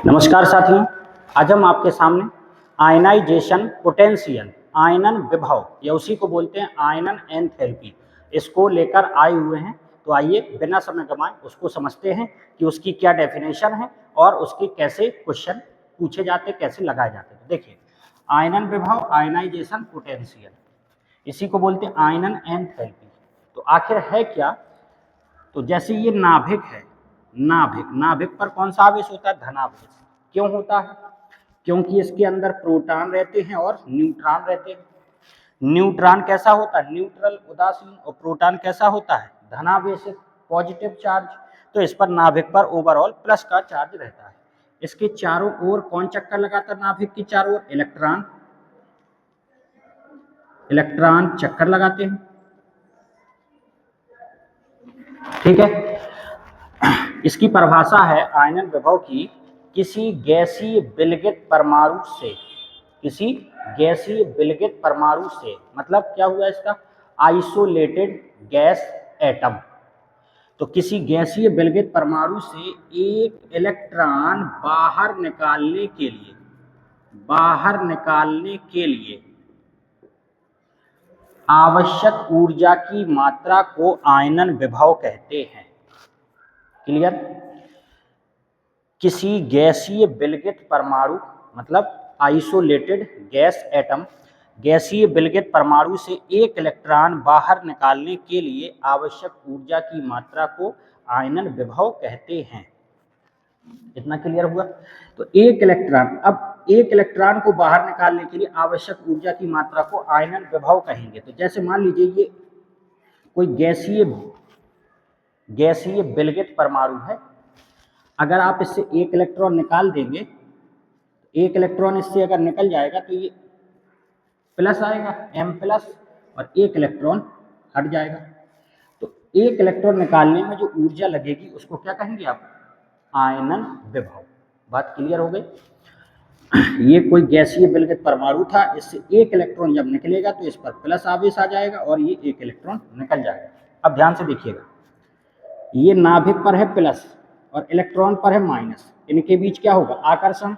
नमस्कार साथियों, आज हम आपके सामने आयनाइजेशन पोटेंशियल, आयनन विभव या उसी को बोलते हैं आयनन एंथैल्पी, इसको लेकर आए हुए हैं। तो आइए बिना समय गंवाए उसको समझते हैं कि उसकी क्या डेफिनेशन है और उसके कैसे क्वेश्चन पूछे जाते, कैसे लगाए जाते। तो देखिए, आयनन विभव, आयनाइजेशन पोटेंशियल, इसी को बोलते हैं आयनन एंथैल्पी। तो आखिर है क्या? तो जैसे ये नाभिक है, नाभिक पर कौन सा आवेश होता है? धनावेश। क्यों होता है? क्योंकि इसके अंदर प्रोटॉन रहते हैं और न्यूट्रॉन रहते हैं। न्यूट्रॉन कैसा होता है? न्यूट्रल, उदासीन। और प्रोटॉन कैसा होता है? धनावेशित, पॉजिटिव चार्ज। तो इस पर नाभिक पर ओवरऑल प्लस का चार्ज रहता है। इसके चारों ओर कौन चक्कर लगाता है? नाभिक की चारों ओर इलेक्ट्रॉन चक्कर लगाते हैं। ठीक है। इसकी परिभाषा है आयनन विभव की, किसी गैसीय विलगित परमाणु से, मतलब क्या हुआ इसका? Isolated gas atom. तो किसी गैसीय विलगित परमाणु से एक इलेक्ट्रॉन बाहर निकालने के लिए आवश्यक ऊर्जा की मात्रा को आयनन विभव कहते हैं। क्लियर? किसी गैसीय विलगित परमाणु मतलब आइसोलेटेड गैस एटम, गैसीय विलगित परमाणु से एक इलेक्ट्रॉन बाहर निकालने के लिए आवश्यक ऊर्जा की मात्रा को आयनन विभव कहते हैं। इतना क्लियर हुआ? तो एक इलेक्ट्रॉन को बाहर निकालने के लिए आवश्यक ऊर्जा की मात्रा को आयनन विभव कहेंगे। तो जैसे मान लीजिए ये कोई गैसीय विलगित परमाणु है, अगर आप इससे एक इलेक्ट्रॉन निकाल देंगे, एक इलेक्ट्रॉन इससे अगर निकल जाएगा तो ये प्लस आएगा, M+, और एक इलेक्ट्रॉन हट जाएगा। तो एक इलेक्ट्रॉन निकालने में जो ऊर्जा लगेगी उसको क्या कहेंगे आप? आयनन विभव। बात क्लियर हो गई? ये कोई गैसीय विलगित परमाणु था, इससे एक इलेक्ट्रॉन जब निकलेगा तो इस पर प्लस आवेश आ जाएगा और ये एक इलेक्ट्रॉन निकल जाएगा। अब ध्यान से देखिएगा, ये नाभिक पर है प्लस और इलेक्ट्रॉन पर है माइनस, इनके बीच क्या होगा? आकर्षण,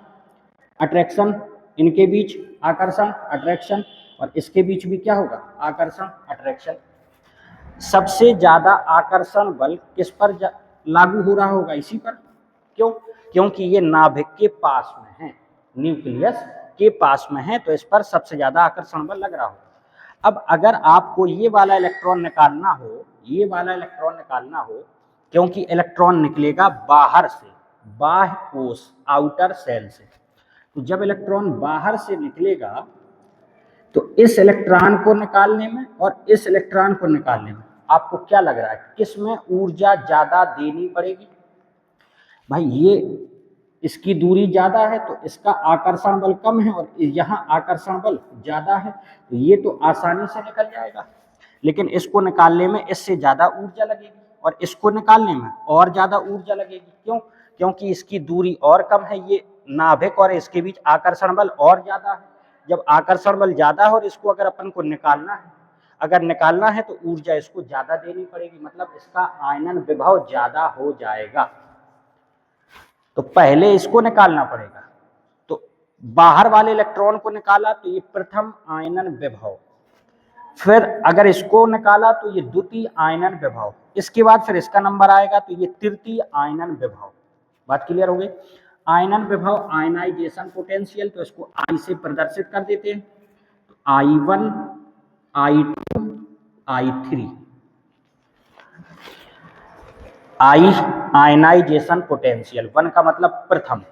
अट्रैक्शन। इनके बीच आकर्षण, अट्रैक्शन, और इसके बीच भी क्या होगा? आकर्षण, अट्रैक्शन। सबसे ज्यादा आकर्षण बल किस पर लागू हो रहा होगा? इसी पर। क्यों? क्योंकि ये नाभिक के पास में है, न्यूक्लियस के पास में है, तो इस पर सबसे ज्यादा आकर्षण बल लग रहा होगा। अब अगर आपको ये वाला इलेक्ट्रॉन निकालना हो, क्योंकि इलेक्ट्रॉन निकलेगा बाहर से, बाह्य कोश, आउटर सेल से। तो जब इलेक्ट्रॉन बाहर से निकलेगा तो इस इलेक्ट्रॉन को निकालने में और इस इलेक्ट्रॉन को निकालने में आपको क्या लग रहा है? किसमें ऊर्जा ज्यादा देनी पड़ेगी? भाई ये इसकी दूरी ज्यादा है तो इसका आकर्षण बल कम है और यहाँ आकर्षण बल ज्यादा है, तो ये तो आसानी से निकल जाएगा। लेकिन इसको निकालने में इससे ज्यादा ऊर्जा लगेगी और इसको निकालने में और ज्यादा ऊर्जा लगेगी। क्यों? क्योंकि इसकी दूरी और कम है, ये नाभिक और इसके बीच आकर्षण बल और ज्यादा है। जब आकर्षण बल ज्यादा है और इसको अगर अपन को निकालना है तो ऊर्जा इसको ज्यादा देनी पड़ेगी, मतलब इसका आयनन विभव ज्यादा हो जाएगा। तो पहले इसको निकालना पड़ेगा, तो बाहर वाले इलेक्ट्रॉन को निकाला तो ये प्रथम आयनन विभव, फिर अगर इसको निकाला तो ये द्वितीय आयनन विभव, इसके बाद फिर इसका नंबर आएगा तो ये तृतीय आयनन विभव। बात क्लियर हो गई? आयनन विभव, आयनाइजेशन पोटेंशियल, तो इसको I से प्रदर्शित कर देते हैं। तो I1, I2, I3। I ionization potential, 1 का मतलब प्रथम,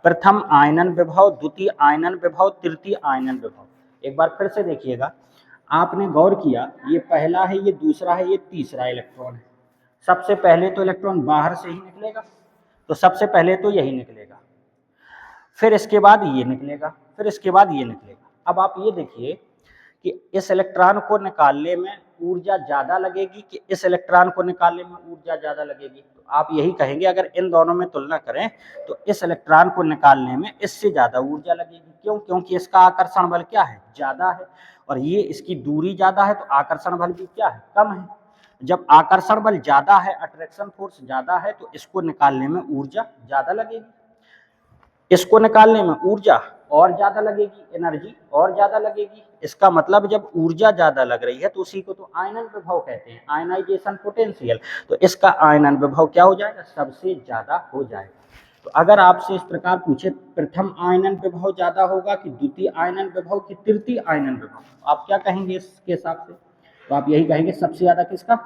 प्रथम आयनन विभव, द्वितीय आयनन विभव, तृतीय आयनन विभव। एक बार फिर से देखिएगा, आपने गौर किया, ये पहला है, ये दूसरा है, ये तीसरा इलेक्ट्रॉन है। सबसे पहले तो इलेक्ट्रॉन बाहर से ही निकलेगा, तो सबसे पहले तो यही निकलेगा, फिर इसके बाद ये निकलेगा, फिर इसके बाद ये निकलेगा। अब आप ये देखिए कि इस इलेक्ट्रॉन को निकालने में ऊर्जा ज्यादा लगेगी कि इस इलेक्ट्रॉन को निकालने में ऊर्जा ज्यादा लगेगी? तो आप यही कहेंगे, अगर इन दोनों में तुलना करें तो इस इलेक्ट्रॉन को निकालने में इससे ज्यादा ऊर्जा लगेगी। क्यों? क्योंकि इसका आकर्षण बल क्या है? ज्यादा है, और ये इसकी दूरी ज्यादा है, तो आकर्षण बल भी क्या है? कम है। जब आकर्षण बल ज्यादा है, अट्रैक्शन फोर्स ज्यादा है, तो इसको निकालने में ऊर्जा ज्यादा लगेगी, इसको निकालने में ऊर्जा और ज्यादा लगेगी, एनर्जी और ज्यादा लगेगी। इसका मतलब जब ऊर्जा ज्यादा लग रही है तो उसी को तो आयनन विभव कहते हैं, आयनाइजेशन पोटेंशियल। तो इसका आयनन विभव क्या हो जाएगा, सबसे ज्यादा हो जाएगा। तो अगर आपसे इस प्रकार पूछे प्रथम आयनन विभव ज्यादा होगा कि द्वितीय आयनन विभव कि तृतीय आयनन विभव, आप क्या कहेंगे इसके हिसाब से? तो आप यही कहेंगे सबसे ज्यादा किसका,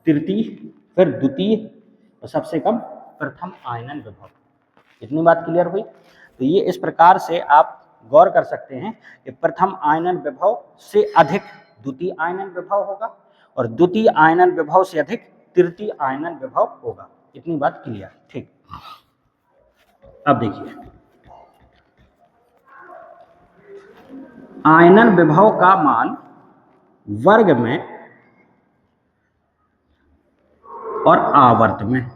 तृतीय, फिर द्वितीय और सबसे कम प्रथम आयनन विभव। इतनी बात क्लियर हुई? तो ये इस प्रकार से आप गौर कर सकते हैं कि प्रथम आयनन विभव से अधिक द्वितीय आयनन विभव होगा और द्वितीय आयनन विभव से अधिक तृतीय आयनन विभव होगा। इतनी बात क्लियर? ठीक। अब देखिए, आयनन विभव का मान वर्ग में और आवर्त में।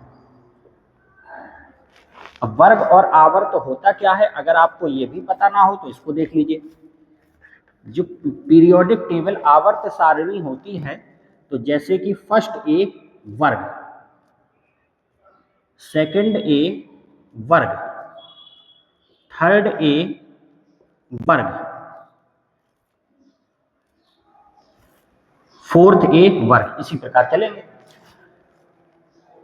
अब वर्ग और आवर्त होता क्या है, अगर आपको ये भी पता ना हो तो इसको देख लीजिए। जो पीरियोडिक टेबल आवर्त सारणी होती है, तो जैसे कि फर्स्ट ए वर्ग, सेकंड ए वर्ग, थर्ड ए वर्ग, फोर्थ ए वर्ग, इसी प्रकार चलेंगे।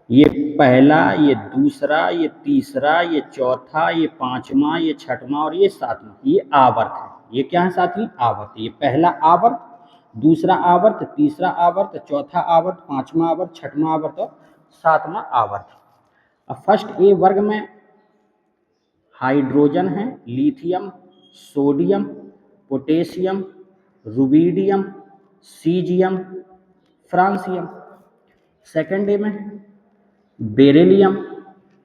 ये पहला, ये दूसरा, ये तीसरा, ये चौथा, ये पांचवा, ये छठवां और ये सातवां, ये आवर्त है। ये क्या है साथी, आवर्त। ये पहला आवर्त, दूसरा आवर्त, तीसरा आवर्त, चौथा आवर्त, पांचवा आवर्त, छठवां आवर्त और सातवां आवर्त। अब फर्स्ट ए वर्ग में हाइड्रोजन है, lithium, sodium, potassium, rubidium, caesium, francium. Second A में beryllium,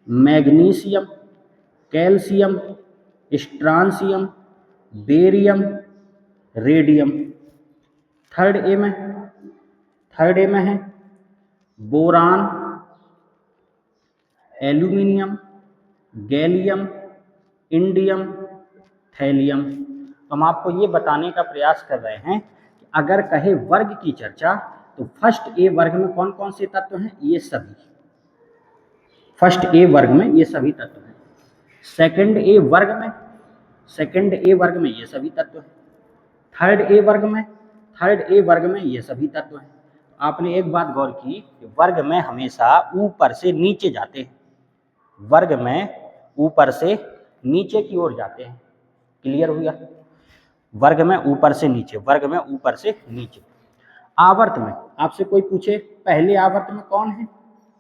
magnesium, calcium, strontium, barium, radium. Third A में है boron, aluminium, gallium, indium, thallium. तो हम आपको ये बताने का प्रयास कर रहे हैं कि अगर कहे वर्ग की चर्चा, तो फर्स्ट ए वर्ग में कौन कौन से तत्व हैं, ये सभी। फर्स्ट ए वर्ग में ये सभी तत्व हैं। सेकंड ए वर्ग में ये सभी तत्व हैं। थर्ड ए वर्ग में ये सभी तत्व हैं। आपने एक बात गौर की कि वर्ग में हमेशा ऊपर से नीचे जाते हैं, वर्ग में ऊपर से नीचे की ओर जाते हैं। क्लियर हुआ? वर्ग में ऊपर से नीचे, वर्ग में ऊपर से नीचे। आवर्त में आपसे कोई पूछे पहले आवर्त में कौन है,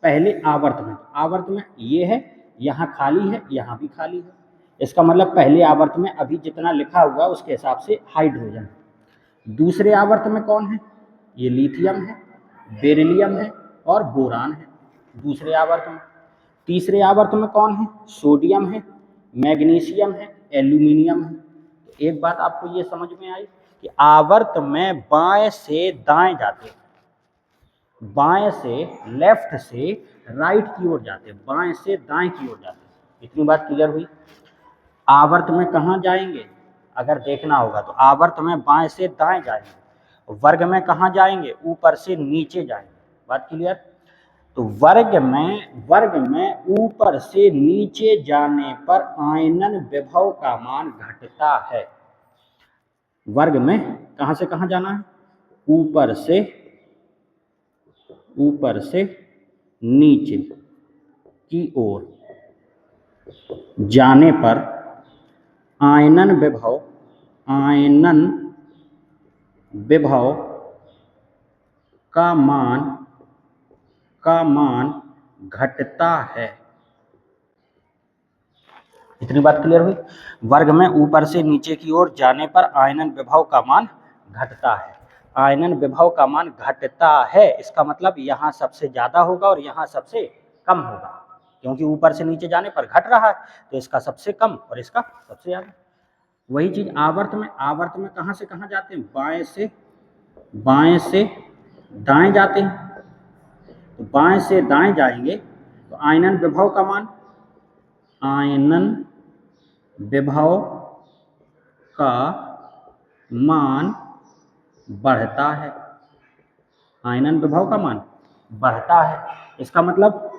पहले आवर्त में ये है, यहाँ खाली है, यहाँ भी खाली है। इसका मतलब पहले आवर्त में अभी जितना लिखा हुआ उसके हिसाब से हाइड्रोजन है। दूसरे आवर्त में कौन है, ये लिथियम है, बेरिलियम है और बोरान है, दूसरे आवर्त में। तीसरे आवर्त में कौन है, सोडियम है, मैग्नीशियम है, एल्यूमिनियम है। तो एक बात आपको ये समझ में आई कि आवर्त में बाएं से दाएं जाते हैं, बाएं से लेफ्ट से राइट की ओर जाते हैं, बाएं से दाएं की ओर जाते हैं। इतनी बात क्लियर हुई? आवर्त में कहाँ जाएंगे अगर देखना होगा तो आवर्त में बाएं से दाएं जाएंगे, वर्ग में कहाँ जाएंगे, ऊपर से नीचे जाएंगे। बात क्लियर? तो वर्ग में ऊपर से नीचे जाने पर आयनन विभव का मान घटता है। वर्ग में कहाँ से कहाँ जाना है, ऊपर से नीचे की ओर जाने पर आयनन विभव का मान घटता है। इतनी बात क्लियर हुई? वर्ग में ऊपर से नीचे की ओर जाने पर आयनन विभव का मान घटता है। आयनन विभव का मान घटता है, इसका मतलब यहाँ सबसे ज्यादा होगा और यहाँ सबसे कम होगा, क्योंकि ऊपर से नीचे जाने पर घट रहा है, तो इसका सबसे कम और इसका सबसे ज्यादा। वही चीज आवर्त में कहाँ से कहाँ जाते हैं, बाएं से दाएं जाते हैं। तो बाएं से दाएं जाएंगे तो आयनन विभव का मान, आयनन विभव का मान बढ़ता है। आयनन विभव का मान बढ़ता है। इसका मतलब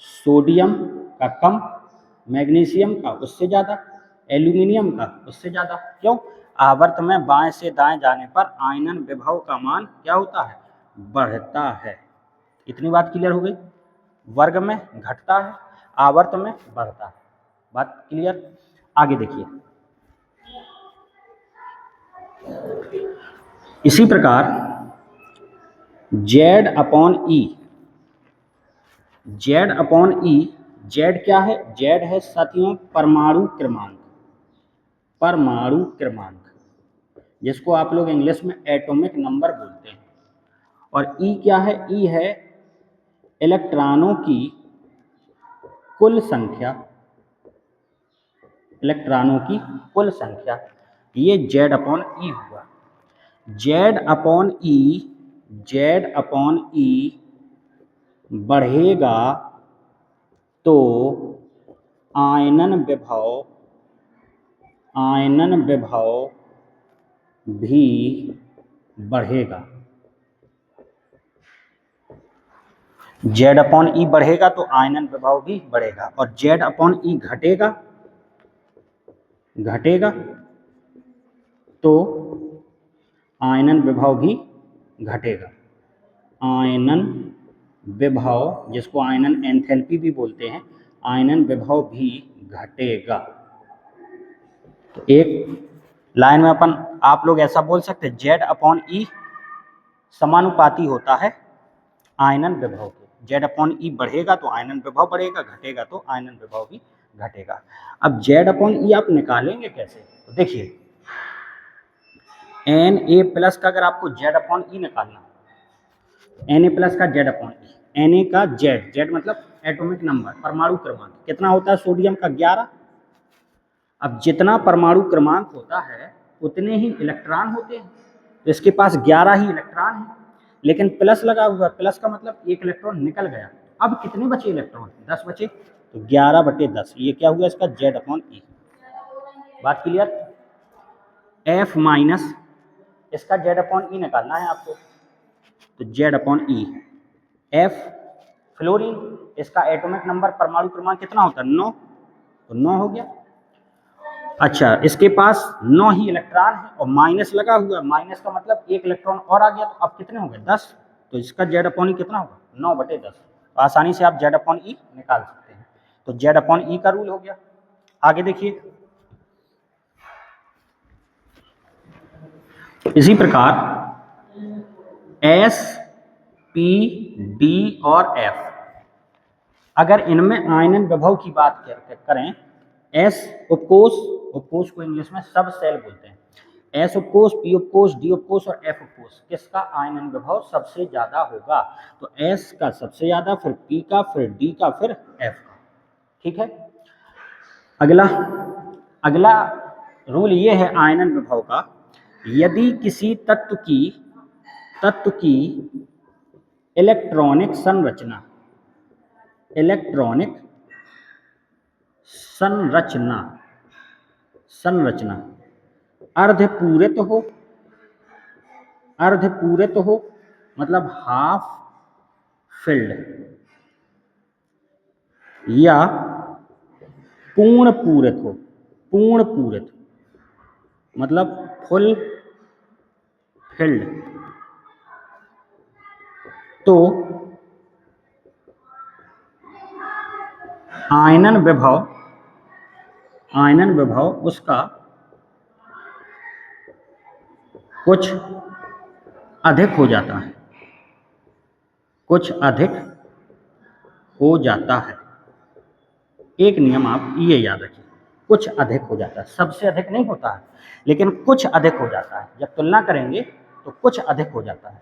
सोडियम का कम, मैग्नीशियम का उससे ज़्यादा, एल्यूमिनियम का उससे ज़्यादा। क्यों? आवर्त में बाएं से दाएं जाने पर आयनन विभव का मान क्या होता है? बढ़ता है। इतनी बात क्लियर हो गई। वर्ग में घटता है, आवर्त में बढ़ता है। बात क्लियर? आगे देखिए, इसी प्रकार Z अपॉन ई, Z अपॉन ई, Z क्या है? Z है साथियों परमाणु क्रमांक, परमाणु क्रमांक, जिसको आप लोग इंग्लिश में एटॉमिक नंबर बोलते हैं। और ई क्या है? ई है इलेक्ट्रॉनों की कुल संख्या, इलेक्ट्रॉनों की कुल संख्या। ये Z अपॉन ई हुआ। Z अपॉन ई, Z अपॉन ई बढ़ेगा तो आयनन विभव, आयनन विभव भी बढ़ेगा। Z अपॉन ई बढ़ेगा तो आयनन विभव भी बढ़ेगा, और Z अपॉन ई घटेगा, घटेगा तो आयनन विभव भी घटेगा। आयनन विभव, जिसको आयनन एंथैल्पी भी बोलते हैं, आयनन विभव भी घटेगा। तो एक लाइन में अपन आप लोग ऐसा बोल सकते हैं, Z अपॉन ई समानुपाती होता है आयनन विभव के। Z अपॉन ई बढ़ेगा तो आयनन विभव बढ़ेगा, घटेगा तो आयनन विभव भी घटेगा। अब Z अपॉन ई आप निकालेंगे कैसे? तो देखिए, Na+ का अगर आपको Z अपॉन ई निकालना, Na+ का Z अपॉन ई, Na का Z मतलब एटॉमिक नंबर, परमाणु क्रमांक कितना होता है? सोडियम का 11। अब जितना परमाणु क्रमांक होता है उतने ही इलेक्ट्रॉन होते हैं, तो इसके पास 11 ही इलेक्ट्रॉन हैं, लेकिन प्लस लगा हुआ, प्लस का मतलब एक इलेक्ट्रॉन निकल गया। अब कितने बचे इलेक्ट्रॉन? 10 बचे, तो 11/10, ये क्या हुआ इसका? Z अपॉन ई। बात क्लियर? F- इसका Z अपॉन ई निकालना है आपको, तो Z अपॉन ई। F फ्लोरीन, इसका एटॉमिक नंबर परमाणु क्रमांक कितना होता है? 9, तो 9 हो गया। अच्छा, इसके पास 9 ही इलेक्ट्रॉन है और माइनस लगा हुआ, माइनस का मतलब एक इलेक्ट्रॉन और आ गया, तो अब कितने हो गए? 10, तो इसका Z अपॉन ई कितना होगा? 9/10। तो आसानी से आप Z अपॉन ई निकाल सकते हैं। तो Z अपॉन ई का रूल हो गया। आगे देखिए, इसी प्रकार S, P, D और F, अगर इनमें आयनन विभव की बात करें, S उपकोष, उपकोष को इंग्लिश में सब सेल बोलते हैं, S उपकोष, P उपकोष, D उपकोष और F उपकोष, किसका आयनन विभव सबसे ज्यादा होगा? तो S का सबसे ज्यादा, फिर P का, फिर D का, फिर F का। ठीक है। अगला, अगला रूल ये है आयनन विभव का, यदि किसी तत्व की इलेक्ट्रॉनिक संरचना, इलेक्ट्रॉनिक संरचना, संरचना अर्धपूरित हो, अर्धपूरित हो मतलब हाफ फिल्ड, या पूर्ण पूरित हो, पूर्ण पूरित मतलब फुल फिल्ड, तो आयनन विभव, आयनन विभव उसका कुछ अधिक हो जाता है, कुछ अधिक हो जाता है। एक नियम आप ये याद रखिए, कुछ अधिक हो जाता है, सबसे अधिक नहीं होता है, लेकिन कुछ अधिक हो जाता है। जब तुलना करेंगे तो कुछ अधिक हो जाता है।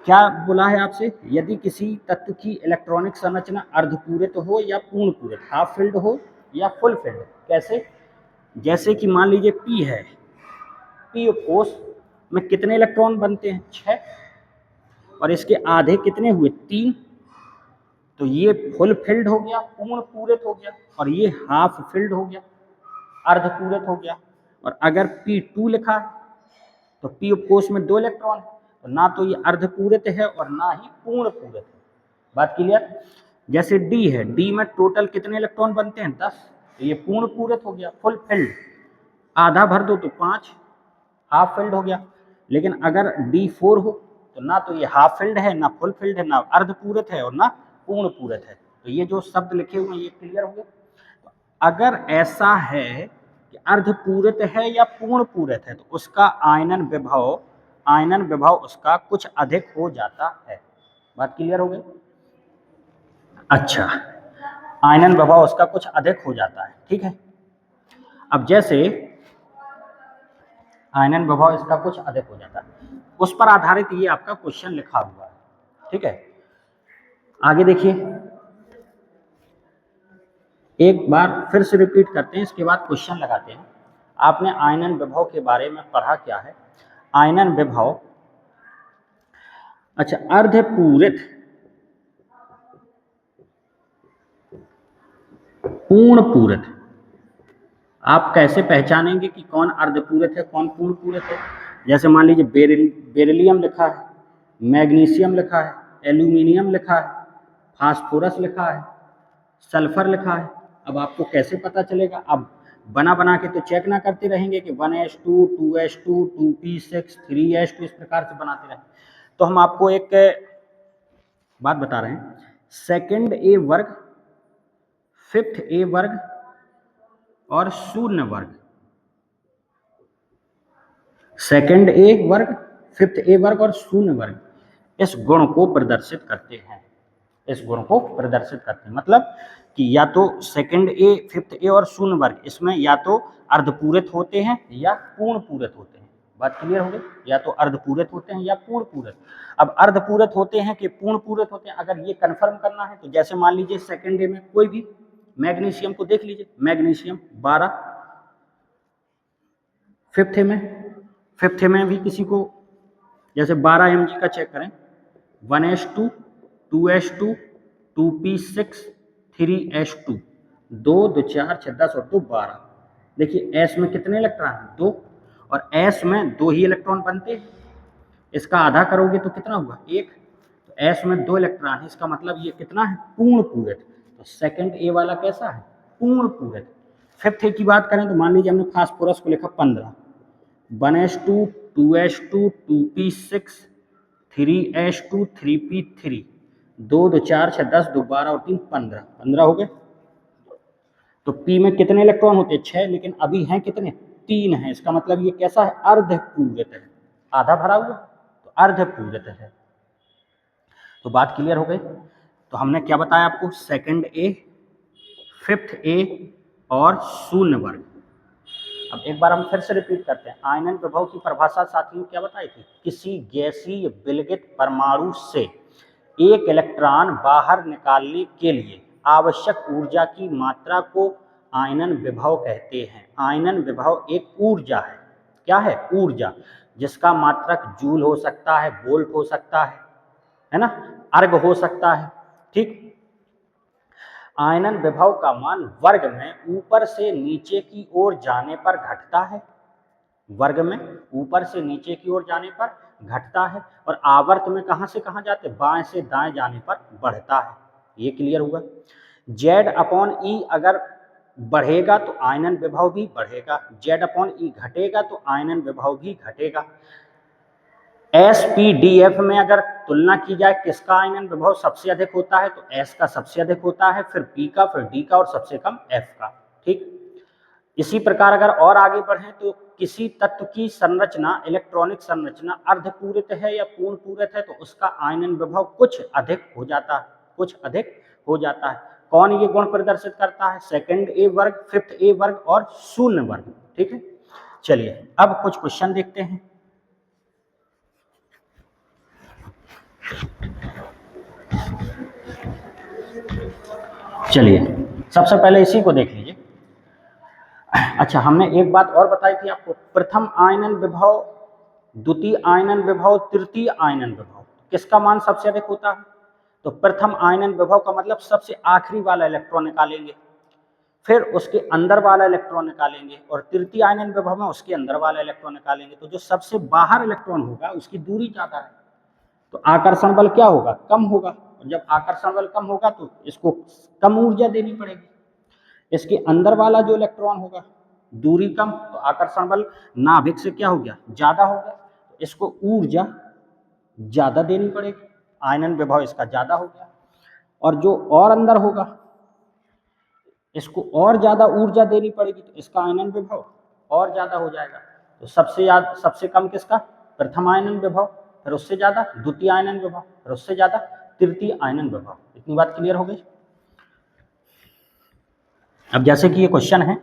क्या बोला है आपसे? यदि किसी तत्व की इलेक्ट्रॉनिक संरचना अर्धपूरित हो या पूर्ण पूरित, हाफ फिल्ड हो या फुल फिल्ड। कैसे? जैसे कि मान लीजिए P है, P कोष में कितने इलेक्ट्रॉन बनते हैं? 6, और इसके आधे कितने हुए? 3, तो ये फुल फिल्ड हो गया, पूर्ण पूरित हो गया, और ये हाफ फिल्ड हो गया, अर्धपूरित हो गया। और अगर P2 लिखा है तो P कोष में 2 इलेक्ट्रॉन है, तो ना तो ये अर्धपूरित है और ना ही पूर्ण पूरित है। बात क्लियर। जैसे डी है, डी में टोटल कितने इलेक्ट्रॉन बनते हैं 10, तो ये पूर्ण पूरित हो गया, फुल फिल्ड। आधा भर दो तो 5, हाफ फिल्ड हो गया। लेकिन अगर D4 हो तो ना तो ये हाफ फिल्ड है, ना फुल फिल्ड है, ना अर्धपूरित है और ना पूर्ण पूरित है। तो ये जो शब्द लिखे हुए हैं ये क्लियर हो गए। तो अगर ऐसा है कि अर्धपूरित है या पूर्ण पूरित है तो उसका आयनन विभव उसका कुछ अधिक हो जाता है। बात क्लियर हो गई। अच्छा, आयनन विभव उसका कुछ अधिक हो जाता है, ठीक है। अब जैसे आयनन विभव इसका कुछ अधिक हो जाता है, उस पर आधारित ये आपका क्वेश्चन लिखा हुआ है, ठीक है। आगे देखिए, एक बार फिर से रिपीट करते हैं, इसके बाद क्वेश्चन लगाते हैं। आपने आयनन विभव के बारे में पढ़ा क्या है? आयनन विभव, अच्छा, अर्धपूरित, पूर्ण पूरित, आप कैसे पहचानेंगे कि कौन अर्धपूरित है कौन पूर्ण पूरित है? जैसे मान लीजिए बेरिलियम लिखा है, मैग्नीशियम लिखा है, एल्यूमिनियम लिखा है, फास्फोरस लिखा है, सल्फर लिखा है। अब आपको कैसे पता चलेगा? अब बना के तो चेक ना करते रहेंगे कि 1s2 2s2 2p6 3s2 इस प्रकार से बनाते रहें। तो हम आपको एक बात बता रहे हैं, सेकंड ए वर्ग, फिफ्थ ए वर्ग और शून्य वर्ग, सेकंड ए वर्ग, फिफ्थ ए वर्ग और शून्य वर्ग इस गुण को प्रदर्शित करते हैं, इस गुण को प्रदर्शित करते हैं। मतलब कि या तो सेकंड ए, फिफ्थ ए और शून्य वर्ग इसमें या तो अर्धपूरित होते हैं या पूर्ण पूरित होते हैं। बात क्लियर हो गई? या तो अर्धपूरित होते हैं या पूर्ण पूरित। अब अर्धपूरित होते हैं कि पूर्ण पूरित होते हैं, अगर ये कंफर्म करना है तो जैसे मान लीजिए सेकंड ए में कोई भी मैग्नीशियम को देख लीजिए, मैग्नीशियम 12, फिफ्थ में भी किसी को जैसे 12 mg का चेक करें, 1s2 2s2 2p6 3s2, 2 2 4 6 10 और 2 12। देखिए s में कितने इलेक्ट्रॉन हैं? 2, और s में 2 ही इलेक्ट्रॉन बनते हैं। इसका आधा करोगे तो कितना हुआ? 1। तो s में 2 इलेक्ट्रॉन है, इसका मतलब ये कितना है? पूर्ण पूरित। तो सेकंड ए वाला कैसा है? पूर्ण पूरित। फिफ्थ ए की बात करें तो मान लीजिए हमने फास्फोरस को लिखा 15, 1s2 2s2 2p6 3s2 3p3, 2 2 4 6 10 2 12 और 3 15 हो गए। तो P में कितने इलेक्ट्रॉन होते हैं? 6, लेकिन अभी हैं कितने? 3 हैं। इसका मतलब ये कैसा है? अर्धपूरित है, आधा भरा हुआ, तो अर्धपूरित है। तो बात क्लियर हो गई। तो हमने क्या बताया आपको? सेकंड ए, फिफ्थ ए और शून्य वर्ग। अब एक बार हम फिर से रिपीट करते हैं, आयनन विभव की परिभाषा साथियों क्या बताई थी? किसी गैसीय विलगित परमाणु से एक इलेक्ट्रॉन बाहर निकालने के लिए आवश्यक ऊर्जा की मात्रा को आयनन विभव कहते हैं। आयनन विभव एक ऊर्जा है। क्या है? ऊर्जा, जिसका मात्रक जूल हो सकता है, वोल्ट हो सकता है ना, अर्ग हो सकता है, ठीक। आयनन विभव का मान वर्ग में ऊपर से नीचे की ओर जाने पर घटता है, वर्ग में ऊपर से नीचे की ओर जाने पर घटता है, और आवर्त में कहां से कहां जाते? बाएं से दाएं जाने पर बढ़ता है। ये क्लियर हुआ। Z/E अगर बढ़ेगा तो आयनन विभव भी बढ़ेगा, Z/E घटेगा तो आयनन विभव भी घटेगा। SPDF में अगर तुलना की जाए किसका आयनन विभव सबसे अधिक होता है, तो S का सबसे अधिक होता है, फिर P का, फिर D का और सबसे कम F का, ठीक। इसी प्रकार अगर और आगे बढ़ें तो किसी तत्व की संरचना, इलेक्ट्रॉनिक संरचना अर्धपूरित है या पूर्ण पूरित है तो उसका आयनन विभव कुछ अधिक हो जाता है, कुछ अधिक हो जाता है। कौन ये गुण प्रदर्शित करता है? सेकंड ए वर्ग, फिफ्थ ए वर्ग और शून्य वर्ग, ठीक है। चलिए अब कुछ क्वेश्चन देखते हैं। चलिए सबसे पहले इसी को देख लीजिए। अच्छा, हमने एक बात और बताई थी आपको, प्रथम आयनन विभव, द्वितीय आयनन विभव, तृतीय आयनन विभव, किसका मान सबसे अधिक होता है? तो प्रथम आयनन विभव का मतलब सबसे आखिरी वाला इलेक्ट्रॉन निकालेंगे, फिर उसके अंदर वाला इलेक्ट्रॉन निकालेंगे और तृतीय आयनन विभव में उसके अंदर वाला इलेक्ट्रॉन निकालेंगे। तो जो सबसे बाहर इलेक्ट्रॉन होगा उसकी दूरी ज़्यादा है, तो आकर्षण बल क्या होगा, कम होगा। और जब आकर्षण बल कम होगा तो इसको कम ऊर्जा देनी पड़ेगी। इसके अंदर वाला जो इलेक्ट्रॉन होगा दूरी कम, तो आकर्षण बल नाभिक से क्या हो गया, ज़्यादा हो गया, तो इसको ऊर्जा ज़्यादा देनी पड़ेगी, आयनन विभव इसका ज़्यादा हो गया। और जो और अंदर होगा इसको और ज़्यादा ऊर्जा देनी पड़ेगी, तो इसका आयनन विभव और ज़्यादा हो जाएगा। तो सबसे कम किसका, प्रथम आयनन विभव, फिर उससे ज़्यादा द्वितीय आयनन विभव, फिर उससे ज़्यादा तृतीय आयनन विभव। इतनी बात क्लियर हो गई। अब जैसे कि ये क्वेश्चन है,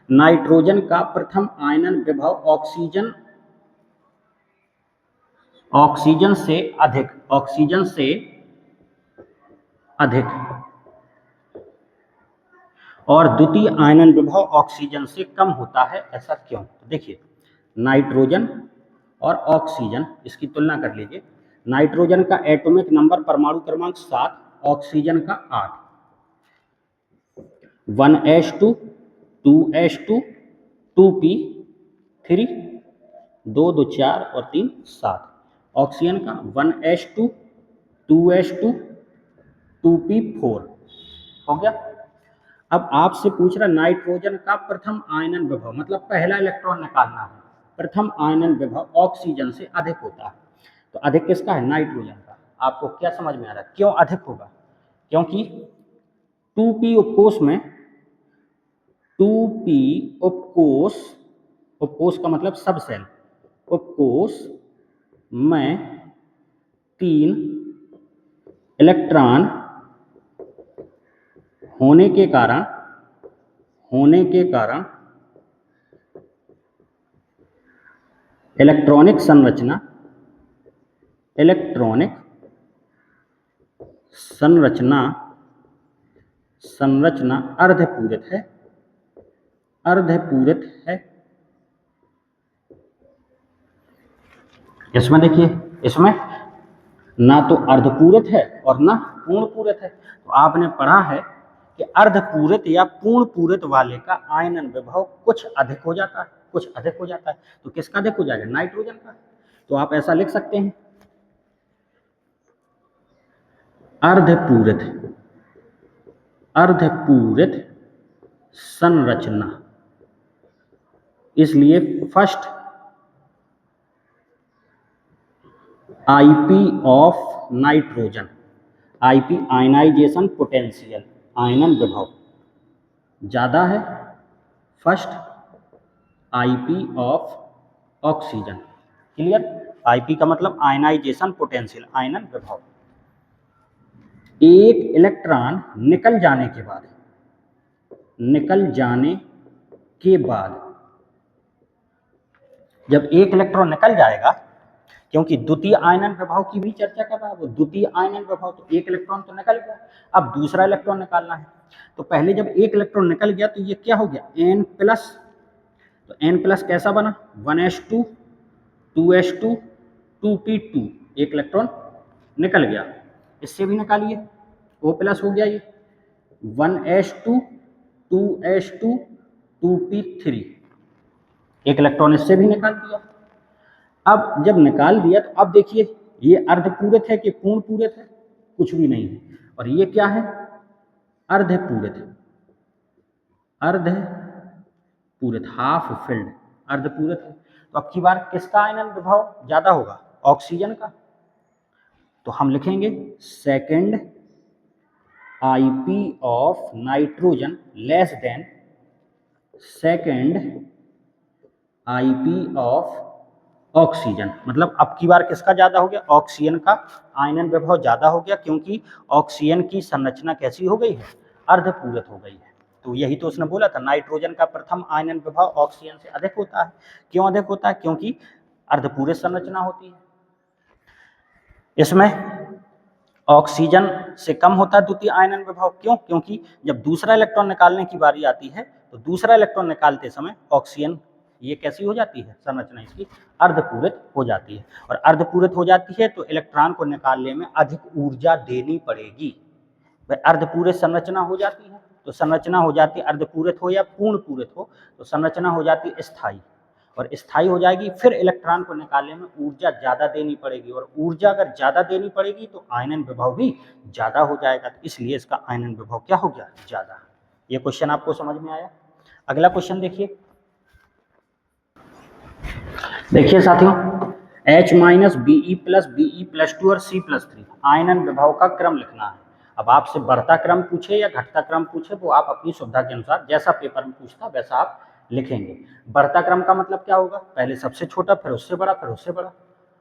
नाइट्रोजन का प्रथम आयनन विभव ऑक्सीजन से अधिक और द्वितीय आयनन विभव ऑक्सीजन से कम होता है, ऐसा क्यों। तो देखिए, नाइट्रोजन और ऑक्सीजन, इसकी तुलना कर लीजिए। नाइट्रोजन का एटॉमिक नंबर परमाणु क्रमांक 7, ऑक्सीजन का 8, 1s2 2s2 2p3 2 2 4 और 3 7। ऑक्सीजन का 1s2 2s2 2p4 हो गया। अब आपसे पूछ रहा नाइट्रोजन का प्रथम आयनन विभव, मतलब पहला इलेक्ट्रॉन निकालना है। प्रथम आयनन विभव ऑक्सीजन से अधिक होता है, तो अधिक किसका है, नाइट्रोजन का। आपको क्या समझ में आ रहा है क्यों अधिक होगा, क्योंकि 2p उपकोष में 2p उपकोष का मतलब सब सेल, उपकोष में 3 इलेक्ट्रॉन होने के कारण इलेक्ट्रॉनिक संरचना अर्धपूरित है। इसमें देखिए, इसमें ना तो अर्धपूरित है और ना पूर्ण पूरित है। तो आपने पढ़ा है कि अर्धपूरित या पूर्ण पूरित वाले का आयनन विभव कुछ अधिक हो जाता है, तो किसका अधिक हो जाएगा, नाइट्रोजन का। तो आप ऐसा लिख सकते हैं, अर्धपूरित संरचना, इसलिए first IP of nitrogen, IP ionization potential, आयनन विभव ज़्यादा है first IP of oxygen. Clear, IP का मतलब आयनाइजेशन पोटेंशियल, आयनन विभव। एक इलेक्ट्रॉन निकल जाने के बाद जब एक इलेक्ट्रॉन निकल जाएगा, क्योंकि द्वितीय आयनन विभव की भी चर्चा कर रहा है वो, द्वितीय आयनन विभव, तो एक इलेक्ट्रॉन तो निकल गया, अब दूसरा इलेक्ट्रॉन निकालना है। तो पहले जब एक इलेक्ट्रॉन निकल गया तो ये क्या हो गया, N+, तो N+ कैसा बना, 1s2 2s2 2p2, एक इलेक्ट्रॉन निकल गया। इससे भी निकालिए, O+ हो गया ये 1s2 2s2 2p3, एक इलेक्ट्रॉन इससे भी निकाल दिया। अब जब निकाल दिया तो अब देखिए ये अर्धपूरित है कि पूर्ण पूरित है, कुछ भी नहीं है। और ये क्या है, अर्धपूरित, हाफ फिल्ड, अर्धपूरित है। तो अब की बार किसका आयनन विभव ज्यादा होगा, ऑक्सीजन का। तो हम लिखेंगे second IP of nitrogen less than second IP of oxygen, मतलब अब की बार किसका ज्यादा हो गया, ऑक्सीजन का आयनन विभव ज्यादा हो गया, क्योंकि ऑक्सीजन की संरचना कैसी हो गई है, अर्धपूरित हो गई है। तो यही तो उसने बोला था, नाइट्रोजन का प्रथम आयनन विभव ऑक्सीजन से अधिक होता है। क्यों अधिक होता है, क्योंकि अर्धपूरित संरचना होती है। इसमें ऑक्सीजन से कम होता है द्वितीय आयनन विभव, क्यों, क्योंकि जब दूसरा इलेक्ट्रॉन निकालने की बारी आती है तो दूसरा इलेक्ट्रॉन निकालते समय ऑक्सीजन ये कैसी हो जाती है, संरचना इसकी अर्धपूरित हो जाती है। और अर्धपूरित हो जाती है तो इलेक्ट्रॉन को निकालने में अधिक ऊर्जा देनी पड़ेगी, वह अर्धपूरित संरचना हो जाती है। तो संरचना हो जाती है अर्धपूरित हो या पूर्ण पूरित हो तो संरचना हो जाती है स्थायी, और स्थायी हो जाएगी। फिर इलेक्ट्रॉन को निकालने में ऊर्जा ज़्यादा देनी पड़ेगी, और ऊर्जा अगर ज़्यादा देनी पड़ेगी तो आयनन विभव भी ज़्यादा हो जाएगा, तो इसलिए इसका आयनन विभव क्या हो गया, ज़्यादा। ये क्वेश्चन आपको समझ में आया। अगला क्वेश्चन देखिए, देखिए साथियों, H minus Be plus Be plus 2 और C+3 आयनन विभव का क्रम लिखना है। अब आपसे बढ़ता क्रम पूछे या घटता क्रम पूछे वो आप अपनी सुविधा के अनुसार जैसा पेपर में पूछता वैसा आप लिखेंगे। बढ़ता क्रम का मतलब क्या होगा, पहले सबसे छोटा फिर उससे बड़ा फिर उससे बड़ा,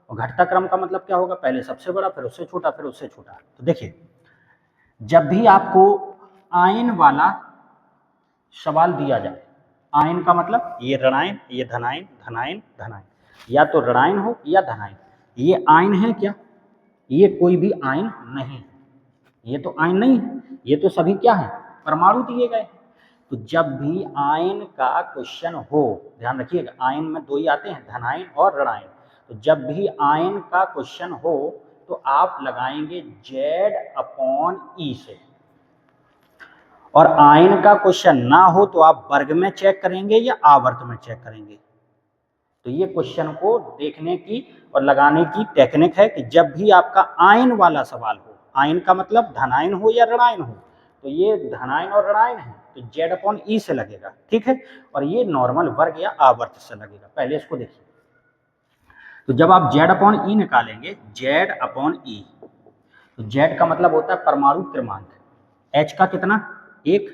और घटता क्रम का मतलब क्या होगा, पहले सबसे बड़ा फिर उससे छोटा फिर उससे छोटा। तो देखिए, जब भी आपको आयन वाला सवाल दिया जाए, आयन का मतलब ये ऋणायन, ये धनायन, धनायन, धनायन, या तो ऋणायन हो या धनायन। ये आयन है क्या, ये कोई भी आयन नहीं, ये तो आयन नहीं, ये तो सभी क्या है, परमाणु दिए गए। तो जब भी आयन का क्वेश्चन हो, ध्यान रखिएगा आयन में दो ही आते हैं, धनायन और ऋणायन। तो जब भी आयन का क्वेश्चन हो तो आप लगाएंगे Z/E से, और आयन का क्वेश्चन ना हो तो आप वर्ग में चेक करेंगे या आवर्त में चेक करेंगे। तो ये क्वेश्चन को देखने की और लगाने की टेक्निक है कि जब भी आपका आयन वाला सवाल हो, आयन का मतलब धनायन हो या ऋणायन हो, तो ये धनायन और ऋणायन है तो Z/E से लगेगा, ठीक है। और ये नॉर्मल वर्ग या आवर्त से लगेगा। पहले इसको देखिए, तो जब आप Z/E निकालेंगे, Z/E, तो Z का मतलब होता है परमाणु क्रमांक, H का कितना, एक,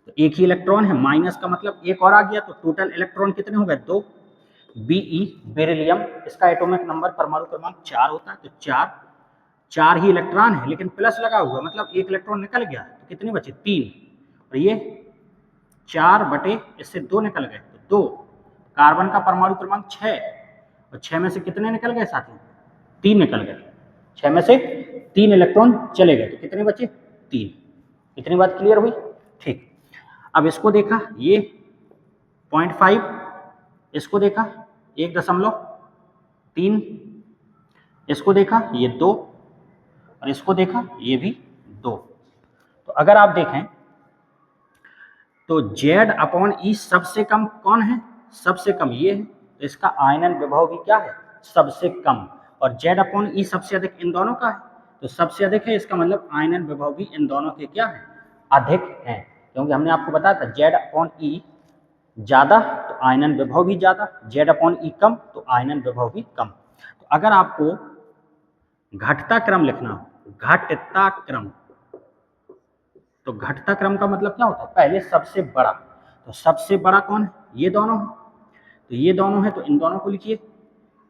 तो एक ही इलेक्ट्रॉन है, माइनस का मतलब एक और आ गया, तो टोटल इलेक्ट्रॉन कितने हो गए, 2। Be बेरिलियम, इसका एटॉमिक नंबर परमाणु क्रमांक 4 होता है, तो 4 ही इलेक्ट्रॉन है लेकिन प्लस लगा हुआ, मतलब एक इलेक्ट्रॉन निकल गया, तो कितने बचे, 3, और ये 4 बटे इससे 2 निकल गए, तो 2। कार्बन का परमाणु क्रमांक 6, और 6 में से कितने निकल गए साथियों, 3 निकल गए, 6 में से 3 इलेक्ट्रॉन चले गए, तो कितने बचे, 3। इतनी बात क्लियर हुई, ठीक। अब इसको देखा, ये 0.5, इसको देखा 1.3, इसको देखा ये 2, और इसको देखा ये भी 2। तो अगर आप देखें तो Z/E सबसे कम कौन है, सबसे कम ये है, तो इसका आयनन विभव भी क्या है, सबसे कम, और Z/E सबसे अधिक इन दोनों का है, तो सबसे अधिक है, इसका मतलब आयनन विभव भी इन दोनों के क्या है, अधिक है। क्योंकि हमने आपको बताया था Z/E ज़्यादा तो आयनन विभव भी ज़्यादा, Z/E कम तो आयनन विभव भी कम। तो अगर आपको घटता क्रम लिखना हो, घटता क्रम, तो घटता क्रम का मतलब क्या होता है, पहले सबसे बड़ा, तो सबसे बड़ा कौन है, ये दोनों है, तो ये दोनों है, तो इन दोनों को लिखिए,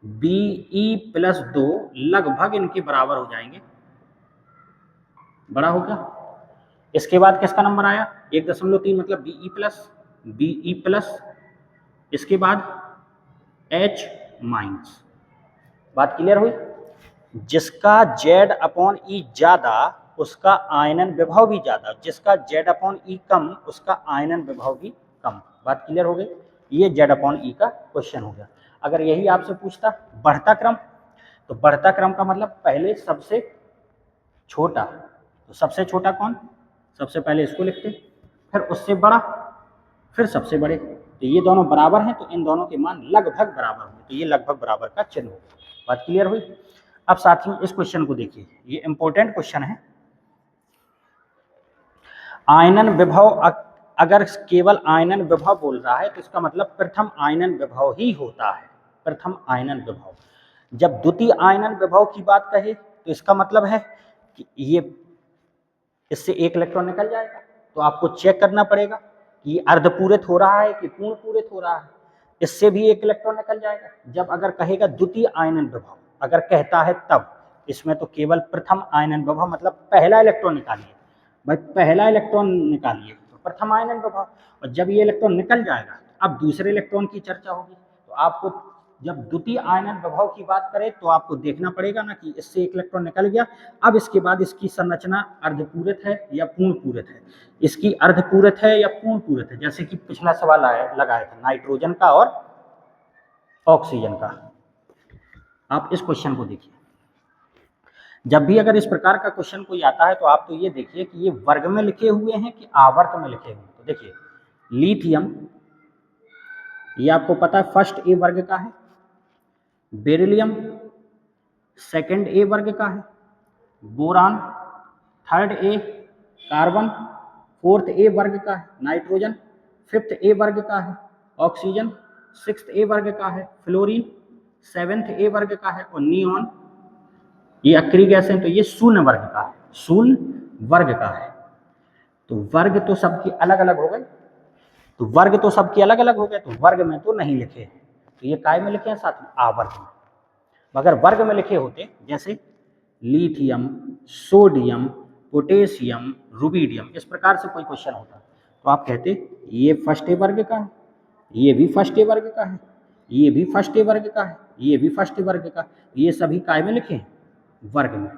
Be प्लस 2 लगभग इनके बराबर हो जाएंगे, बड़ा हो गया। इसके बाद किसका नंबर आया, 1.3, मतलब Be प्लस, इसके बाद H माइनस। बात क्लियर हुई, जिसका Z/E ज्यादा उसका आयनन विभव भी ज्यादा, जिसका Z/E कम उसका आयनन विभव भी कम। बात क्लियर हो गई, ये Z/E का क्वेश्चन हो गया। अगर यही आपसे पूछता बढ़ता क्रम, तो बढ़ता क्रम का मतलब पहले सबसे छोटा, तो सबसे छोटा कौन, सबसे पहले इसको लिखते, फिर उससे बड़ा, फिर सबसे बड़े, तो ये दोनों बराबर हैं, तो इन दोनों के मान लगभग बराबर होंगे, तो ये लगभग बराबर का चिन्ह होगा। बात क्लियर हुई। अब साथियों इस क्वेश्चन को देखिए, ये इंपॉर्टेंट क्वेश्चन है। आयनन विभव, अगर केवल आयनन विभव बोल रहा है तो इसका मतलब प्रथम आयनन विभव ही होता है, प्रथम आयनन विभव। जब द्वितीय आयनन विभव की बात कहे तो इसका मतलब है कि ये इससे एक इलेक्ट्रॉन निकल जाएगा, तो आपको चेक करना पड़ेगा कि ये अर्धपूरित हो रहा है कि पूर्ण पूरित हो रहा है, इससे भी एक इलेक्ट्रॉन निकल जाएगा। जब अगर कहेगा द्वितीय आयनन विभव, अगर कहता है तब, इसमें तो केवल प्रथम आयनन विभव मतलब पहला इलेक्ट्रॉन निकालिए भाई, पहला इलेक्ट्रॉन निकालिए तो प्रथम आयनन विभव, और जब ये इलेक्ट्रॉन निकल जाएगा अब दूसरे इलेक्ट्रॉन की चर्चा होगी। तो आपको जब द्वितीय आयनन विभव की बात करें तो आपको देखना पड़ेगा ना कि इससे एक इलेक्ट्रॉन निकल गया, अब इसके बाद इसकी संरचना अर्धपूरित है या पूर्ण पूरित है, इसकी अर्धपूरित है या पूर्ण पूरित है, जैसे कि पिछला सवाल लगाया था नाइट्रोजन का और ऑक्सीजन का। आप इस क्वेश्चन को देखिए, जब भी अगर इस प्रकार का क्वेश्चन कोई आता है तो आप तो ये देखिए कि ये वर्ग में लिखे हुए हैं कि आवर्त में लिखे हुए हैं। तो देखिए लिथियम, ये आपको पता है फर्स्ट ए वर्ग का है, बेरिलियम सेकंड ए वर्ग का है, boron third A, carbon fourth A वर्ग का है, नाइट्रोजन फिफ्थ ए वर्ग का है, ऑक्सीजन सिक्स्थ ए वर्ग का है, फ्लोरीन सेवेंथ ए वर्ग का है, और नियॉन ये आखिरी गैस है तो ये शून्य वर्ग का है, शून्य वर्ग का है। तो वर्ग तो सबकी अलग अलग हो गए, तो वर्ग तो सबके अलग अलग हो गए, तो वर्ग में तो नहीं लिखे हैं, तो ये काय में लिखे हैं साथ में, आवर्त में। अगर वर्ग में लिखे होते जैसे लिथियम, सोडियम, पोटेशियम, रुबिडियम, इस प्रकार से कोई क्वेश्चन होता तो आप कहते ये फर्स्ट ए वर्ग का है, ये भी फर्स्ट ए वर्ग का है, ये भी फर्स्ट ए वर्ग का है, ये भी फर्स्ट ए वर्ग का, ये सभी काय में लिखे हैं, वर्ग में,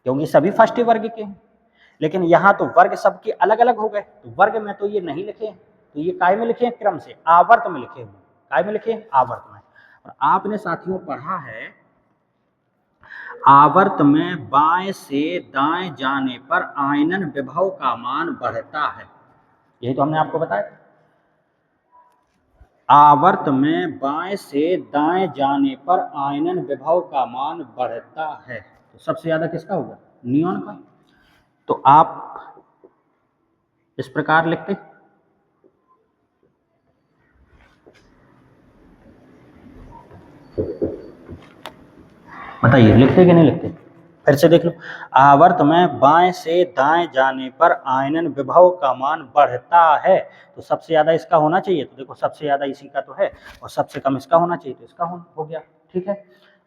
क्योंकि सभी फर्स्ट ए वर्ग के हैं। लेकिन यहाँ तो वर्ग सबके अलग अलग हो गए, तो वर्ग में तो ये नहीं लिखे हैं, तो ये काय में लिखे हैं, क्रम से आवर्त में लिखे हुए, काय में लिखे हैं, आवर्त में। और आपने साथियों पढ़ा है आवर्त में बाएं से दाएं जाने पर आयनन विभव का मान बढ़ता है, यही तो हमने आपको बताया। आवर्त में बाएं से दाएं जाने पर आयनन विभव का मान बढ़ता है, तो सबसे ज्यादा किसका होगा, नियॉन का। तो आप इस प्रकार लिखते, बताइए लिखते कि नहीं लिखते, फिर से देख लो। आवर्त में बाएं से दाएं जाने पर आयनन विभव का मान बढ़ता है, तो सबसे ज्यादा इसका होना चाहिए, तो देखो सबसे ज्यादा इसी का तो है, और सबसे कम इसका होना चाहिए, तो इसका हो गया, ठीक है।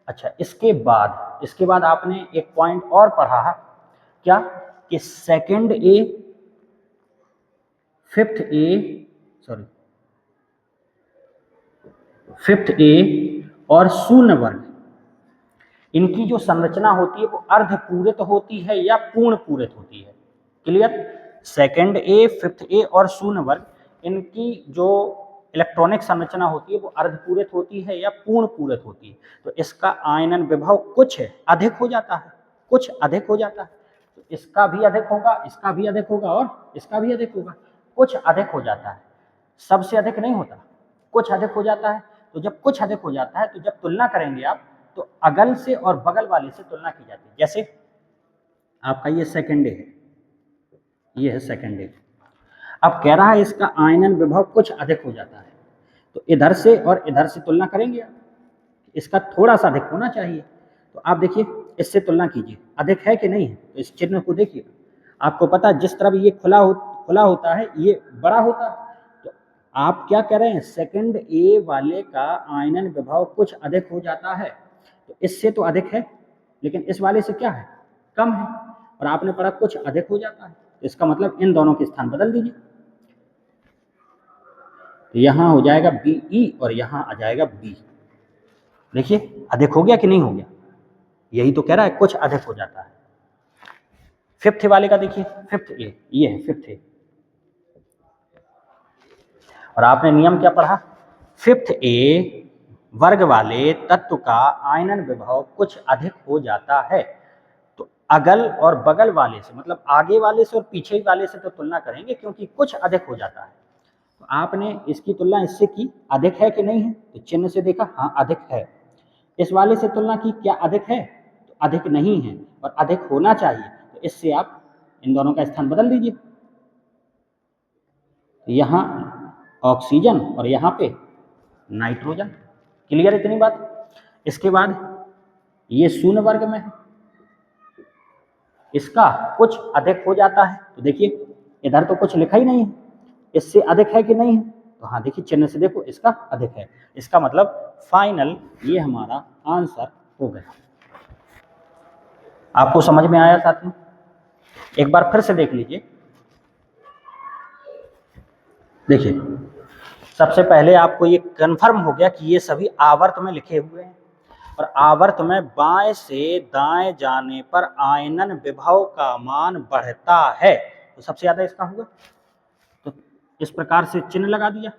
अच्छा, इसके बाद आपने एक पॉइंट और पढ़ा है, क्या कि सेकंड ए, फिफ्थ ए और शून्य वर्ग, इनकी जो संरचना होती है वो अर्धपूरित होती है या पूर्ण पूरित होती है, क्लियर। सेकंड ए, फिफ्थ ए और शून्य वर्ग, इनकी जो इलेक्ट्रॉनिक संरचना होती है वो अर्धपूरित होती है या पूर्ण पूरित होती है। तो इसका आयनन विभव कुछ अधिक हो जाता है, कुछ अधिक हो जाता है, तो इसका भी अधिक होगा, इसका भी अधिक होगा और इसका भी अधिक होगा, कुछ अधिक हो जाता है, सबसे अधिक नहीं होता, कुछ अधिक हो जाता है। तो जब कुछ अधिक हो जाता है तो जब तुलना करेंगे आप, तो अगल से और बगल वाले से तुलना की जाती है। जैसे आपका ये सेकंड है, ये है सेकंड है, अब कह रहा है इसका आयनन विभव कुछ अधिक हो जाता है, तो इधर से और इधर से तुलना करेंगे आप, इसका थोड़ा सा अधिक होना चाहिए। तो आप देखिए इससे तुलना कीजिए, अधिक है कि नहीं है, तो इस चिन्ह को देखिए, आपको पता है जिस तरफ ये खुला होता है ये बड़ा होता है, तो आप क्या कह रहे हैं, सेकंड ए वाले का आयनन विभव कुछ अधिक हो जाता है, तो इससे तो अधिक है, लेकिन इस वाले से क्या है, कम है, और आपने पढ़ा कुछ अधिक हो जाता है, तो इसका मतलब इन दोनों के स्थान बदल दीजिए, तो यहां हो जाएगा BE और यहां आ जाएगा B। देखिए अधिक हो गया कि नहीं हो गया, यही तो कह रहा है कुछ अधिक हो जाता है। फिफ्थ वाले का देखिए, फिफ्थ ए, ये है फिफ्थ ए, और आपने नियम क्या पढ़ा, फिफ्थ ए वर्ग वाले तत्व का आयनन विभव कुछ अधिक हो जाता है, तो अगल और बगल वाले से, मतलब आगे वाले से और पीछे वाले से तो तुलना करेंगे, क्योंकि कुछ अधिक हो जाता है। तो आपने इसकी तुलना इससे की, अधिक है कि नहीं है, तो चिन्ह से देखा, हाँ अधिक है। इस वाले से तुलना की, क्या अधिक है, तो अधिक नहीं है और अधिक होना चाहिए, तो इससे आप इन दोनों का स्थान बदल दीजिए, यहाँ ऑक्सीजन और यहाँ पे नाइट्रोजन, क्लियर इतनी बात। इसके बाद ये शून्य वर्ग में है, इसका कुछ अधिक हो जाता है, तो देखिए इधर तो कुछ लिखा ही नहीं है, इससे अधिक है कि नहीं है, तो हाँ देखिए चिन्ह से देखो इसका अधिक है, इसका मतलब फाइनल ये हमारा आंसर हो गया। आपको समझ में आया साथियों, एक बार फिर से देख लीजिए। देखिए सबसे पहले आपको ये कंफर्म हो गया कि ये सभी आवर्त में लिखे हुए हैं, और आवर्त में बाएं से दाएं जाने पर आयनन विभव का मान बढ़ता है, तो सबसे ज्यादा इसका होगा, तो इस प्रकार से चिन्ह लगा दिया।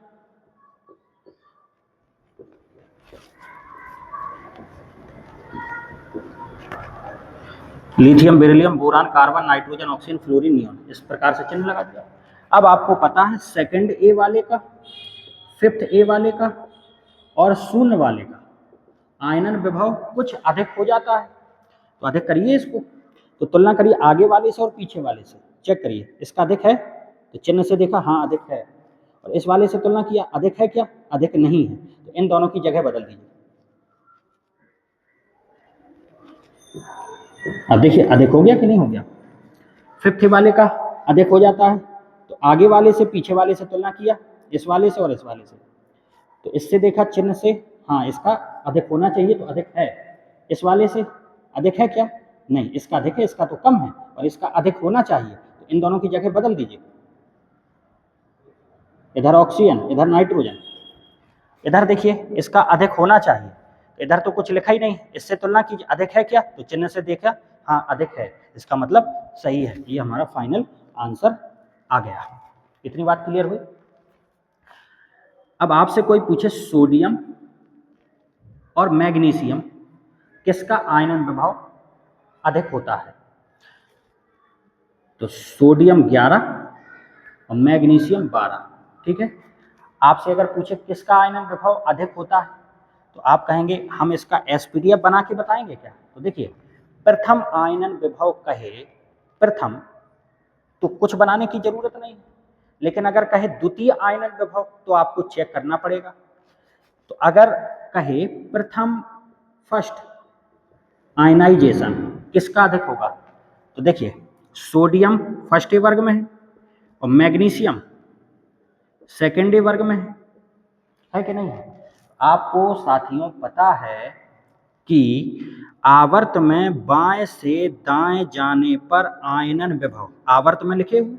Lithium, beryllium, boron, carbon, nitrogen, oxygen, fluorine, neon, इस प्रकार से चिन्ह लगा दिया। अब आपको पता है सेकंड ए वाले का, फिफ्थ ए वाले का और शून्य वाले का आयनन विभव कुछ अधिक हो जाता है। तो अधिक करिए इसको, तो तुलना करिए आगे वाले से और पीछे वाले से, चेक करिए इसका अधिक है तो चिन्ह से देखा हाँ अधिक है, और इस वाले से तुलना किया अधिक है क्या, अधिक नहीं है, तो इन दोनों की जगह बदल दीजिए। अब देखिए अधिक हो गया कि नहीं हो गया। फिफ्थ वाले का अधिक हो जाता है तो आगे वाले से पीछे वाले से तुलना किया, इस वाले से और इस वाले से, तो इससे देखा चिन्ह से हाँ इसका अधिक होना चाहिए तो अधिक है। इस वाले से अधिक है क्या, नहीं, इसका अधिक है, इसका तो कम है और इसका अधिक होना चाहिए, तो इन दोनों की जगह बदल दीजिए। इधर ऑक्सीजन, इधर नाइट्रोजन, इधर देखिए इसका अधिक होना चाहिए, इधर तो कुछ लिखा ही नहीं, इससे तुलना कीजिए अधिक है क्या, तो चिन्ह से देखा हाँ अधिक है, इसका मतलब सही है। ये हमारा फाइनल आंसर आ गया। इतनी बात क्लियर हुई। अब आपसे कोई पूछे सोडियम और मैग्नीशियम किसका आयनन विभव अधिक होता है, तो सोडियम 11 और मैग्नीशियम 12, ठीक है। आपसे अगर पूछे किसका आयनन विभव अधिक होता है तो आप कहेंगे हम इसका एसपीडीएफ बना के बताएंगे क्या, तो देखिए प्रथम आयनन विभव कहे प्रथम तो कुछ बनाने की जरूरत नहीं, लेकिन अगर कहे द्वितीय आयनन विभव तो आपको चेक करना पड़ेगा। तो अगर कहे प्रथम फर्स्ट आयनाइजेशन किसका अधिक होगा, तो देखिए सोडियम फर्स्ट ए वर्ग में है और मैग्नीशियम सेकेंड ए वर्ग में है कि नहीं है। आपको साथियों पता है कि आवर्त में बाएं से दाएं जाने पर आयनन विभव, आवर्त में लिखे हुए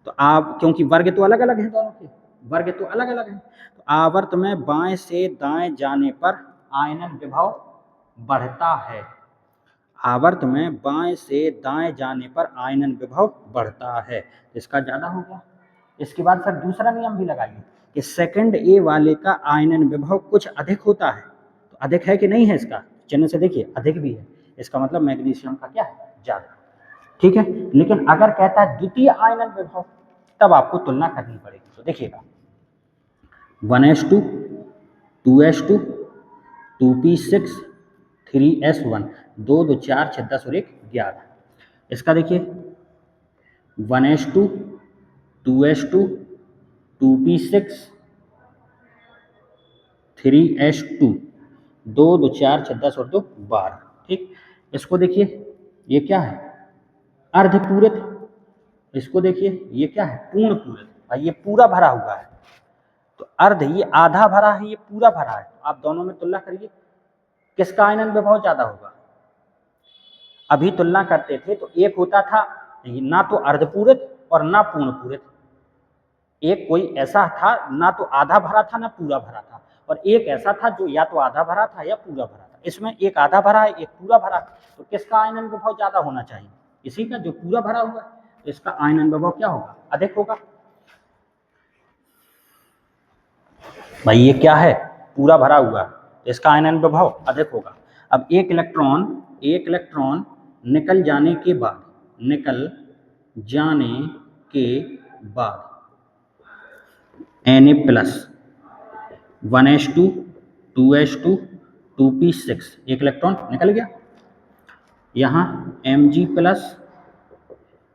तो आप क्योंकि वर्ग तो अलग अलग हैं, दोनों के वर्ग तो अलग अलग हैं, तो आवर्त में बाएं से दाएं जाने पर आयनन विभव बढ़ता है। आवर्त में बाएं से दाएं जाने पर आयनन विभव बढ़ता है, इसका ज्यादा हो गया। इसके बाद फिर दूसरा नियम भी लगाइए कि सेकंड ए वाले का आयनन विभव कुछ अधिक होता है, तो अधिक है कि नहीं है, इसका चिन्ह से देखिए अधिक भी है, इसका मतलब मैग्नीशियम का क्या है, ज्यादा, ठीक है। लेकिन अगर कहता है द्वितीय आयनन विभव तब आपको तुलना करनी पड़ेगी। तो देखिएगा 1s2 2s2 2p6 3s1 2 2 4 6 10 और 1 11, इसका देखिए 1s2 2s2 2p6 3s2 2 2 4 6 10 और 2 12, ठीक। इसको देखिए ये क्या है, अर्धपूरित, इसको देखिए ये क्या है, पूर्ण पूरित, भाई ये पूरा भरा हुआ है, तो अर्ध ये आधा भरा है, ये पूरा भरा है, तो आप दोनों में तुलना करिए किसका आयनन विभव ज्यादा होगा। अभी तुलना करते थे तो एक होता था ना तो अर्धपूरित और ना पूर्ण पूरित, एक कोई ऐसा था ना तो आधा भरा था ना पूरा भरा था, और एक ऐसा था जो या तो आधा भरा था या पूरा भरा था। इसमें एक आधा भरा है एक पूरा भरा है, तो किसका आयनन विभव ज्यादा होना चाहिए, इसी का जो पूरा भरा हुआ है, तो इसका आयनन विभव क्या होगा, अधिक होगा। भाई ये क्या है, पूरा भरा हुआ है, तो इसका आयनन विभव अधिक होगा। अब एक इलेक्ट्रॉन निकल जाने के बाद Na plus 1s2 2s2 2p6 एक इलेक्ट्रॉन निकल गया, यहाँ Mg plus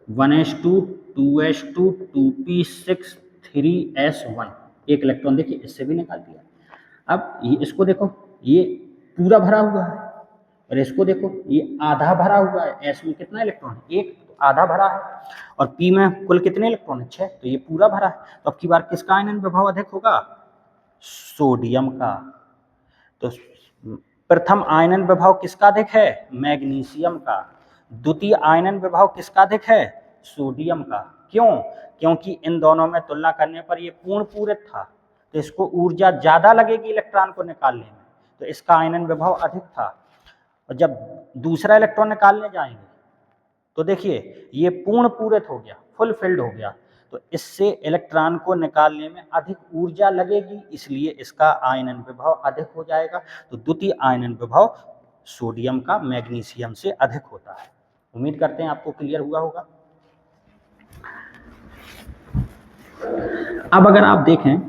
1s2 2s2 2p6 3s1 एक इलेक्ट्रॉन, देखिए इससे भी निकाल दिया। अब ये इसको देखो ये पूरा भरा हुआ है और इसको देखो ये आधा भरा हुआ है, एस में कितना इलेक्ट्रॉन है, एक, तो आधा भरा है, और पी में कुल कितने इलेक्ट्रॉन है, 6, तो ये पूरा भरा है। तो अब की बार किसका आयनन विभव अधिक होगा, सोडियम का। तो प्रथम आयनन विभव किसका अधिक है, मैग्नीशियम का। द्वितीय आयनन विभव किसका अधिक है, सोडियम का। क्यों, क्योंकि इन दोनों में तुलना करने पर ये पूर्ण पूरित था, तो इसको ऊर्जा ज्यादा लगेगी इलेक्ट्रॉन को निकालने में, तो इसका आयनन विभव अधिक था। और जब दूसरा इलेक्ट्रॉन निकालने जाएंगे तो देखिए ये पूर्ण पूरित हो गया, फुल फिल्ड हो गया, तो इससे इलेक्ट्रॉन को निकालने में अधिक ऊर्जा लगेगी, इसलिए इसका आयनन विभव अधिक हो जाएगा। तो द्वितीय आयनन विभव सोडियम का मैग्नीशियम से अधिक होता है। उम्मीद करते हैं आपको क्लियर हुआ होगा। अब अगर आप देखें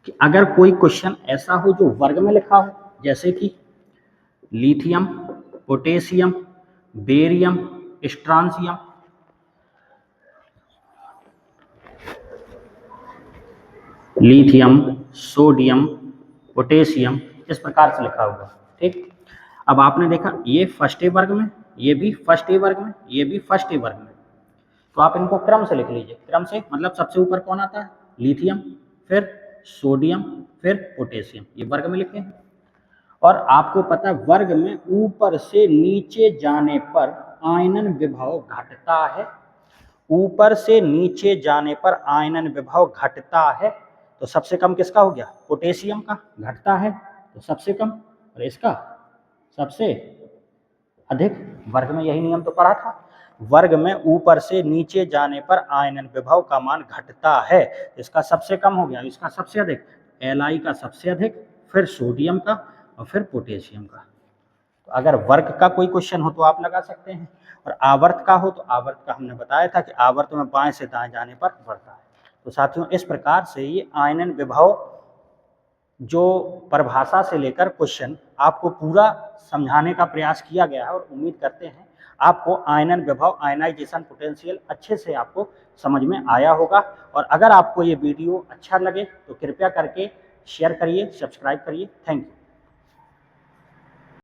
कि अगर कोई क्वेश्चन ऐसा हो जो वर्ग में लिखा हो, जैसे कि lithium, potassium, barium, strontium, lithium, sodium, potassium, इस प्रकार से लिखा होगा। ठीक, अब आपने देखा ये फर्स्ट ए वर्ग में, ये भी फर्स्ट ए वर्ग में, ये भी फर्स्ट ए वर्ग में, तो आप इनको क्रम से लिख लीजिए। क्रम से मतलब सबसे ऊपर कौन आता है? लिथियम, फिर सोडियम, फिर पोटेशियम, ये वर्ग में लिखे हैं। और आपको पता है वर्ग में ऊपर से नीचे जाने पर आयनन विभव घटता है, ऊपर से नीचे जाने पर आयनन विभव घटता है। तो सबसे कम किसका हो गया? पोटेशियम का घटता है, तो सबसे कम, और इसका सबसे अधिक। वर्ग में यही नियम तो पढ़ा था, वर्ग में ऊपर से नीचे जाने पर आयनन विभव का मान घटता है। इसका सबसे कम हो गया, इसका सबसे अधिक, Li का सबसे अधिक, फिर सोडियम का, और फिर पोटेशियम का। तो अगर वर्ग का कोई क्वेश्चन हो तो आप लगा सकते हैं, और आवर्त का हो तो आवर्त का हमने बताया था कि आवर्त में बाएं से दाएं जाने पर बढ़ता है। तो साथियों इस प्रकार से ये आयनन विभव जो परिभाषा से लेकर क्वेश्चन आपको पूरा समझाने का प्रयास किया गया है, और उम्मीद करते हैं आपको आयनन विभव, आयनाइजेशन पोटेंशियल अच्छे से आपको समझ में आया होगा। और अगर आपको ये वीडियो अच्छा लगे तो कृपया करके शेयर करिए, सब्सक्राइब करिए। Thank you.